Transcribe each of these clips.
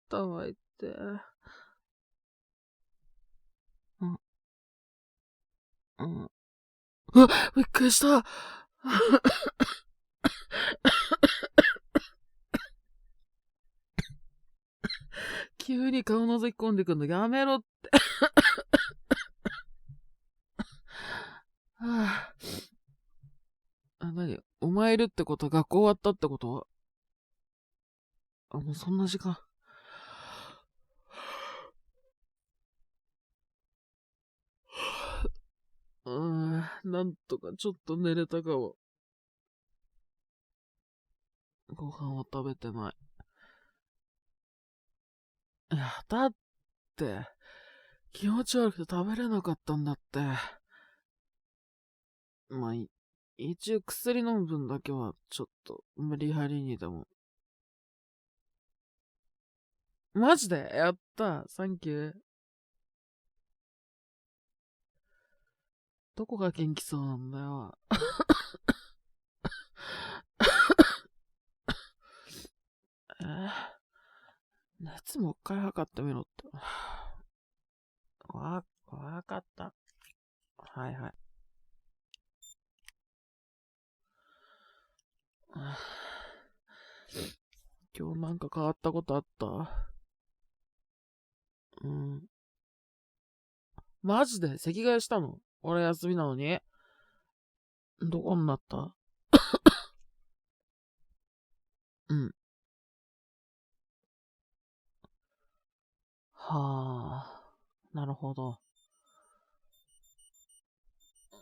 頭痛いて。うわ、びっくりした。急に顔覗き込んでくんのやめろって。何お前いるってことは学校終わったってことはもうそんな時間。なんとかちょっと寝れたかも。ご飯を食べてない。いや、だって、気持ち悪くて食べれなかったんだって。まあ、一応薬飲む分だけは、ちょっと、無理やりにでも。マジでやった。サンキュー。どこが元気そうなんだよ。熱もう一回測ってみろって。わかった。はいはい。今日なんか変わったことあった？マジで席替えしたの？俺休みなのに。どこになった？うん。はあ。なるほど。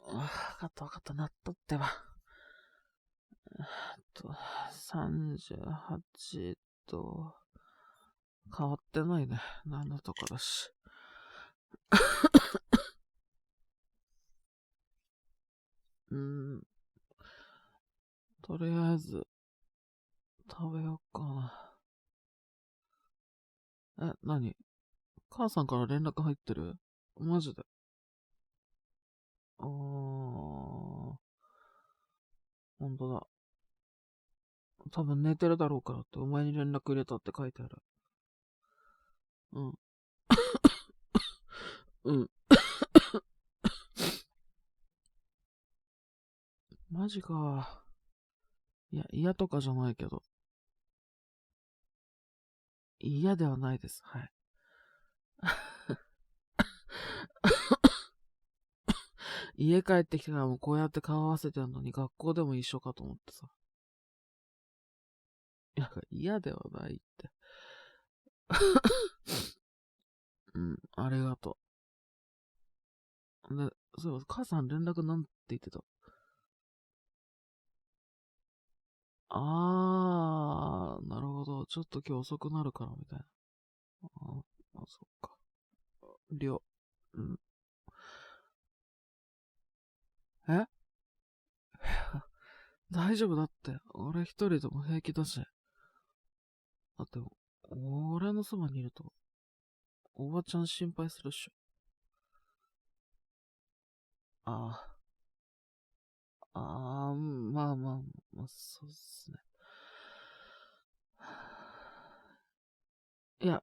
わかった、なっとってば。38と、変わってないね。7とかだし。とりあえず、食べようかな。何？母さんから連絡入ってる？マジで？ほんとだ。多分寝てるだろうからって、お前に連絡入れたって書いてある。うん。うん。マジか。いや、嫌とかじゃないけど。嫌ではないです。はい。家帰ってきてからもこうやって顔合わせてるのに学校でも一緒かと思ってさ。嫌ではないって。ありがとう。で、そういえば母さん連絡なんて言ってた？なるほど。ちょっと今日遅くなるからみたいな。そっか。りょ、うん。え大丈夫だって。俺一人でも平気だし。だって、俺のそばにいると、おばちゃん心配するっしょ。あまあ、そうっすね。いや、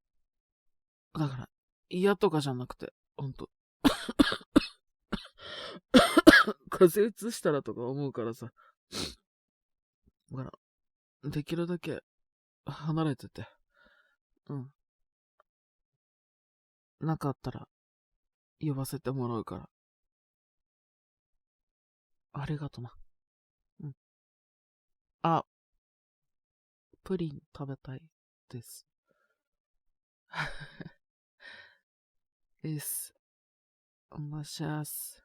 だから、嫌とかじゃなくて、ほんと。風邪うつしたらとか思うからさ。だから、できるだけ離れてて。うん。なかったら、呼ばせてもらうから。ありがとな。うん。あ、プリン食べたいです。です。お願いします。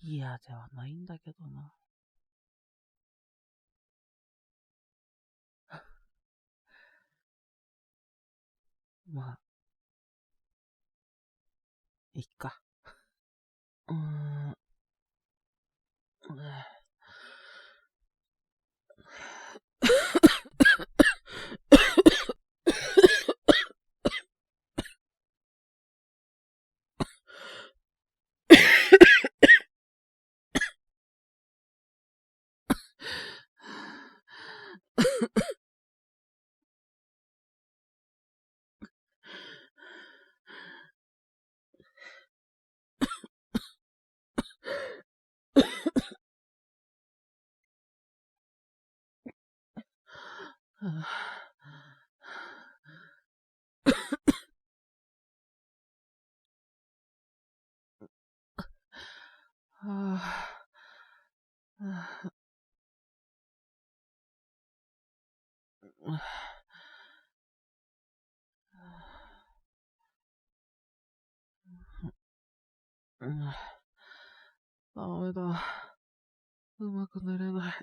嫌ではないんだけどな。まあ、いっか。うーん。ダメだ。うまく寝れない。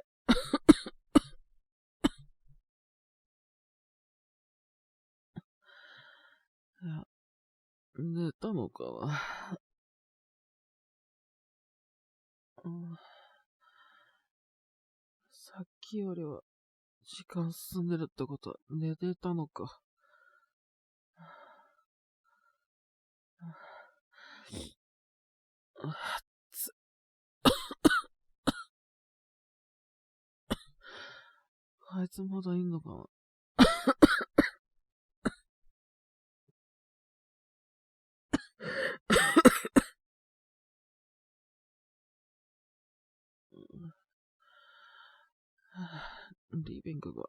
いや、寝たのかな。さっきよりは時間進んでるってことは寝てたのか。あいつまだいんのかな。リビングが。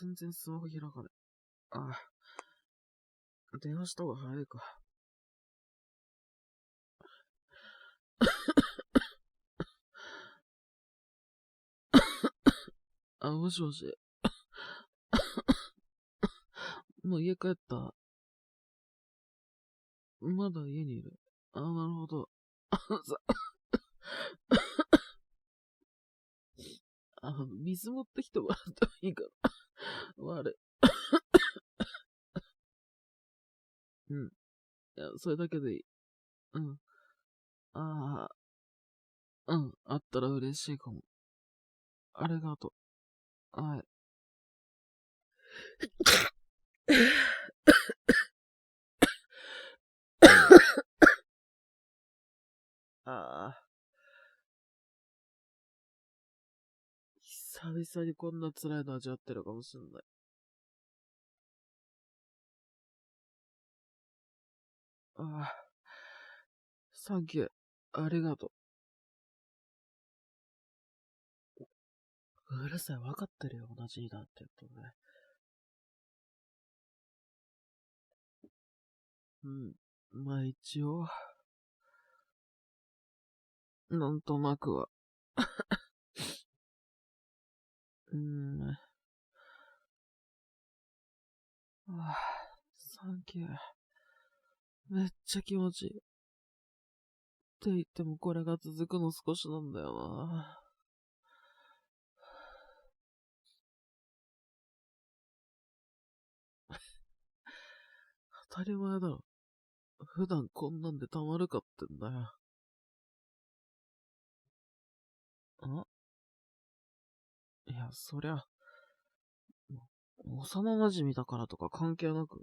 全然スマホ開かない。電話した方が早いか。もしもし。もう家帰った？まだ家にいる。なるほど。水持ってきてもらってもいいかな。悪い。うん。いや、それだけでいい。うん。あったら嬉しいかも。ありがとう。はい。久々にこんな辛いの味わってるかもしんない。サンキュー。ありがとう。うるさい、わかってるよ、同じ日だって言ったね。まあ一応、なんとなくは。サンキュー。めっちゃ気持ちいい。って言ってもこれが続くの少しなんだよな。当たり前だろ。普段こんなんでたまるかってんだよ。いや、そりゃ、幼馴染だからとか関係なく、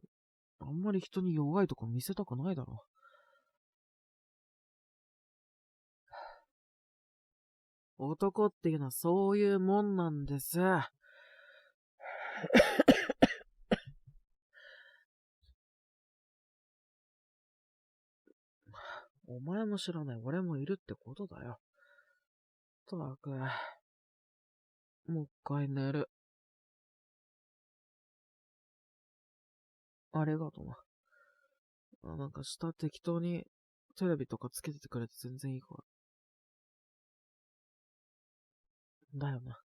あんまり人に弱いとこ見せたくないだろ。男っていうのはそういうもんなんです。お前も知らない俺もいるってことだよ。とわく、もう一回寝る。ありがとな。なんか下適当にテレビとかつけててくれて全然いいから。だよな。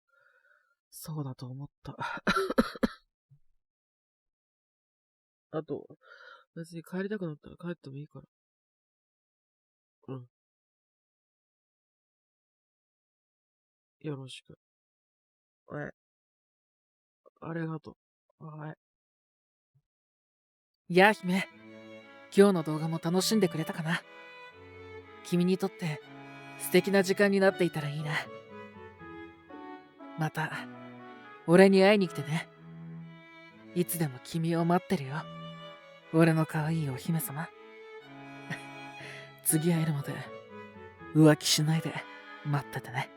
そうだと思った。あと、別に帰りたくなったら帰ってもいいから。うん。よろしく。はい。ありがとう。はい。やあ姫、今日の動画も楽しんでくれたかな。君にとって素敵な時間になっていたらいいな。また俺に会いに来てね。いつでも君を待ってるよ。俺の可愛いお姫様。次会えるまで浮気しないで待っててね。